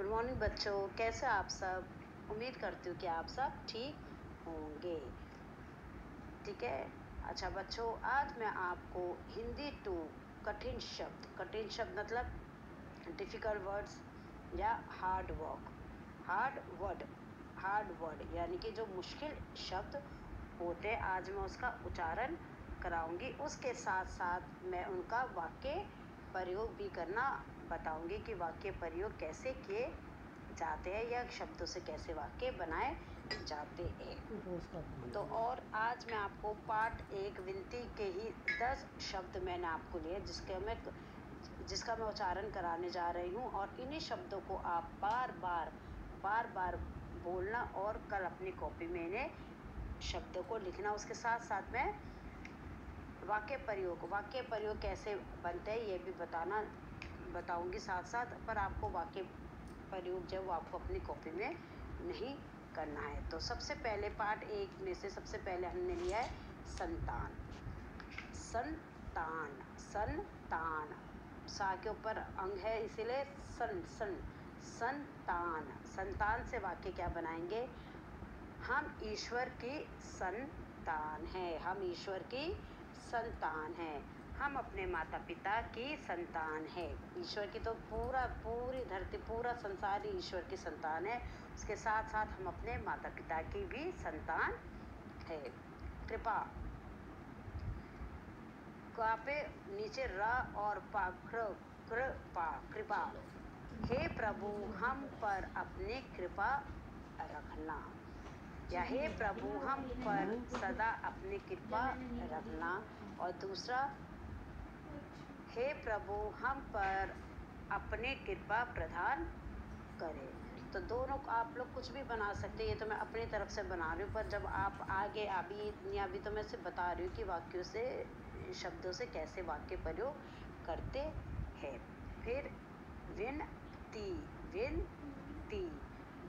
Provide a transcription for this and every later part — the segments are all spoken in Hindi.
गुड मॉर्निंग बच्चों, कैसे आप सब। उम्मीद करती हूँ कि आप सब ठीक होंगे। ठीक है। अच्छा बच्चों, आज मैं आपको हिंदी टू कठिन शब्द मतलब डिफ़िकल्ट वर्ड्स या हार्ड वर्ड यानी कि जो मुश्किल शब्द होते हैं, आज मैं उसका उच्चारण कराऊंगी। उसके साथ साथ मैं उनका वाक्य प्रयोग भी करना बताऊंगी कि वाक्य प्रयोग कैसे किए जाते हैं या शब्दों से कैसे वाक्य बनाए जाते हैं। तो और आज मैं आपको पार्ट 1 विनती के ही 10 शब्द मैंने आपको लिए जिसका मैं उच्चारण कराने जा रही हूँ, और इन्हीं शब्दों को आप बार बार बोलना और कल अपनी कॉपी में इन्हें शब्दों को लिखना। उसके साथ साथ मैं वाक्य प्रयोग कैसे बनते हैं ये भी बताऊंगी साथ साथ, पर आपको वाक्य प्रयोग जब आपको अपनी कॉपी में नहीं करना है। तो सबसे पहले पार्ट 1 में से सबसे पहले हमने लिया है संतान। सा के ऊपर अंग है, इसीलिए संतान से वाक्य क्या बनाएंगे? हम ईश्वर की संतान हैं। हम अपने माता पिता की संतान है। ईश्वर की तो पूरी धरती, पूरा संसार ही ईश्वर की संतान है। उसके साथ साथ हम अपने माता पिता की भी संतान है। कृपा, का पे नीचे र और पा, कृपा। हे प्रभु, हम पर अपनी कृपा रखना, या हे प्रभु हम पर सदा अपनी कृपा रखना। और दूसरा, हे प्रभु हम पर अपनी कृपा प्रदान करें। तो दोनों को आप लोग कुछ भी बना सकते हैं, ये तो मैं अपनी तरफ से बना रही हूँ, पर जब आप आगे अभी तो मैं सिर्फ बता रही हूँ कि वाक्यों से, शब्दों से कैसे वाक्य प्रयोग करते हैं। फिर विनती,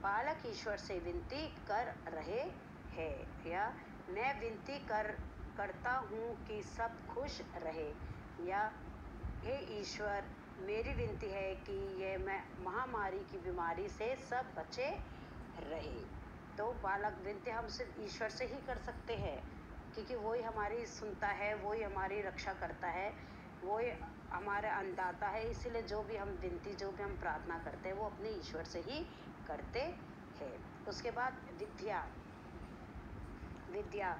बालक ईश्वर से विनती कर रहे हैं, या मैं विनती करता हूँ कि सब खुश रहे, या हे ईश्वर मेरी विनती है कि ये मैं महामारी की बीमारी से सब बचे रहे। तो बालक विनती हम सिर्फ ईश्वर से ही कर सकते हैं, क्योंकि वही हमारी सुनता है, वही हमारी रक्षा करता है, वही हमारा अन्नदाता है। इसीलिए जो भी हम प्रार्थना करते हैं वो अपने ईश्वर से ही करते हैं। उसके बाद विद्या,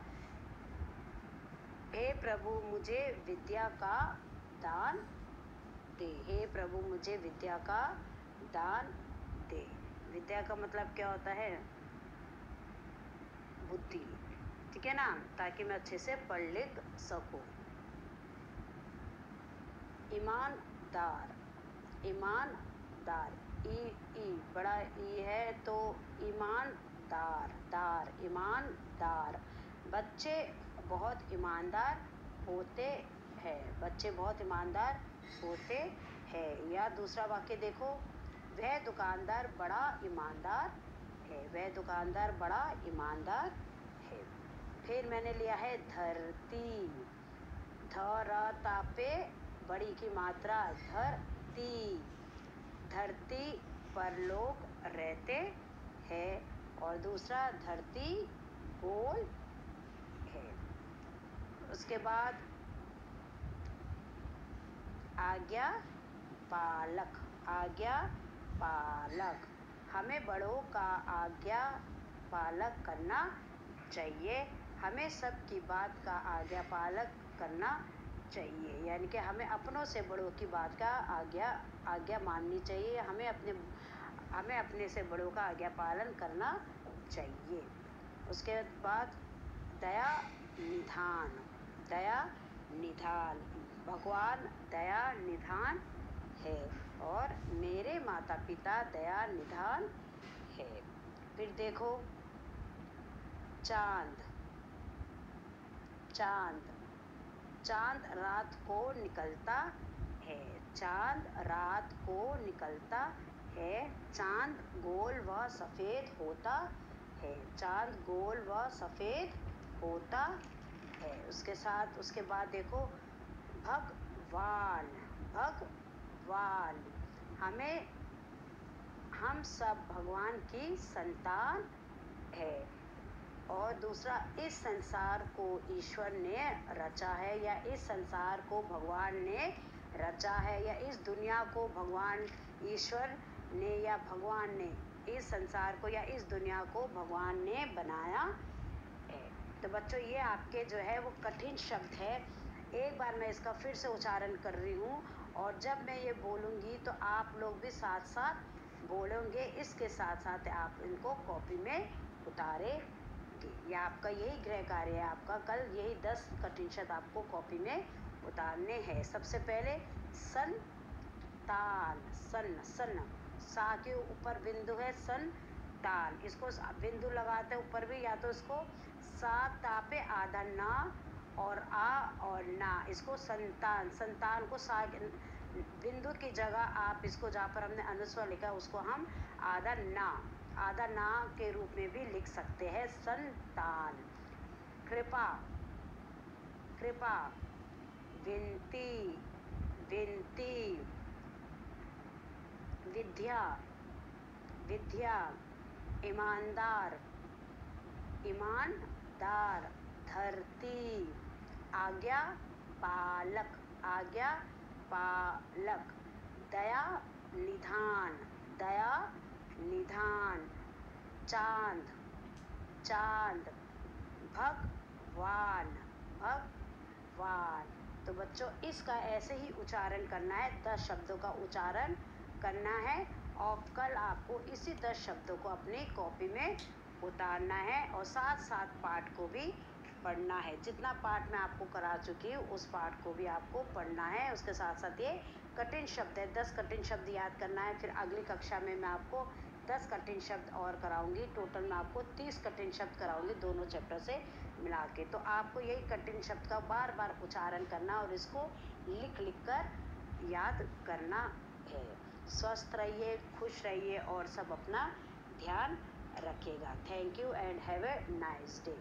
हे प्रभु मुझे विद्या का दान दे। हे प्रभु मुझे विद्या का दान दे। विद्या का मतलब क्या होता है? बुद्धि, ठीक है ना, ताकि मैं अच्छे से पढ़ लिख सकूं। ईमानदार, ई बड़ा ई है तो ईमानदार, बच्चे बहुत ईमानदार होते हैं। या दूसरा वाक्य देखो, वह दुकानदार बड़ा ईमानदार है। फिर मैंने लिया है धरती, पे बड़ी की मात्रा, धरती पर लोग रहते हैं, और दूसरा धरती गोल है। उसके बाद आज्ञा पालक, हमें बड़ों का आज्ञा पालक करना चाहिए। हमें सबकी बात का आज्ञा पालक करना चाहिए, यानी कि हमें अपनों से बड़ों की बात का आज्ञा माननी चाहिए। हमें अपने से बड़ों का आज्ञा पालन करना चाहिए। उसके बाद दया निधान, भगवान दया निधान है, और मेरे माता पिता दया निधान है। फिर देखो चांद, चांद रात को निकलता है, चांद गोल व सफेद होता है। उसके बाद देखो भगवान, हम सब भगवान की संतान है। और दूसरा, इस संसार को ईश्वर ने रचा है या इस संसार को भगवान ने रचा है, या इस दुनिया को भगवान ईश्वर ने या भगवान ने इस संसार को या इस दुनिया को भगवान ने बनाया है। तो बच्चों, ये आपके जो है वो कठिन शब्द है। एक बार मैं इसका फिर से उच्चारण कर रही हूँ, और जब मैं ये बोलूँगी तो आप लोग भी साथ साथ बोलेंगे। इसके साथ साथ आप इनको कॉपी में उतारेंगे। ये आपका यही गृह कार्य है। आपका कल यही 10 कठिन शब्द आपको कॉपी में उतारने हैं। सबसे पहले सन ताल, सन सन, सा के ऊपर बिंदु है, सन ताल, इसको बिंदु लगाते हैं ऊपर भी, या तो इसको सा ता पे आधा ना और आ और ना, इसको संतान, संतान को सा बिंदु की जगह आप इसको जहाँ पर हमने अनुस्वर लिखा उसको हम आधा ना के रूप में भी लिख सकते हैं, संतान। कृपा, कृपा, विनती, विनती, विद्या, विद्या, ईमानदार, ईमानदार, धरती, आज्ञा पालक, आज्ञा पालक, दया निधान, दया निधान, चांद, चांद, भगवान, भगवान। तो बच्चों, इसका ऐसे ही उच्चारण करना है, 10 शब्दों का उच्चारण करना है, और कल आपको इसी 10 शब्दों को अपनी कॉपी में उतारना है, और साथ साथ पाठ को भी पढ़ना है। जितना पाठ मैं आपको करा चुकी हूँ उस पाठ को भी आपको पढ़ना है। उसके साथ साथ ये कठिन शब्द है, 10 कठिन शब्द याद करना है। फिर अगली कक्षा में मैं आपको 10 कठिन शब्द और कराऊंगी। टोटल मैं आपको 30 कठिन शब्द कराऊंगी दोनों चैप्टर से मिला के। तो आपको यही कठिन शब्द का बार बार उच्चारण करना और इसको लिख लिख कर याद करना है। स्वस्थ रहिए, खुश रहिए और सब अपना ध्यान रखिएगा। Thank you and have a nice day.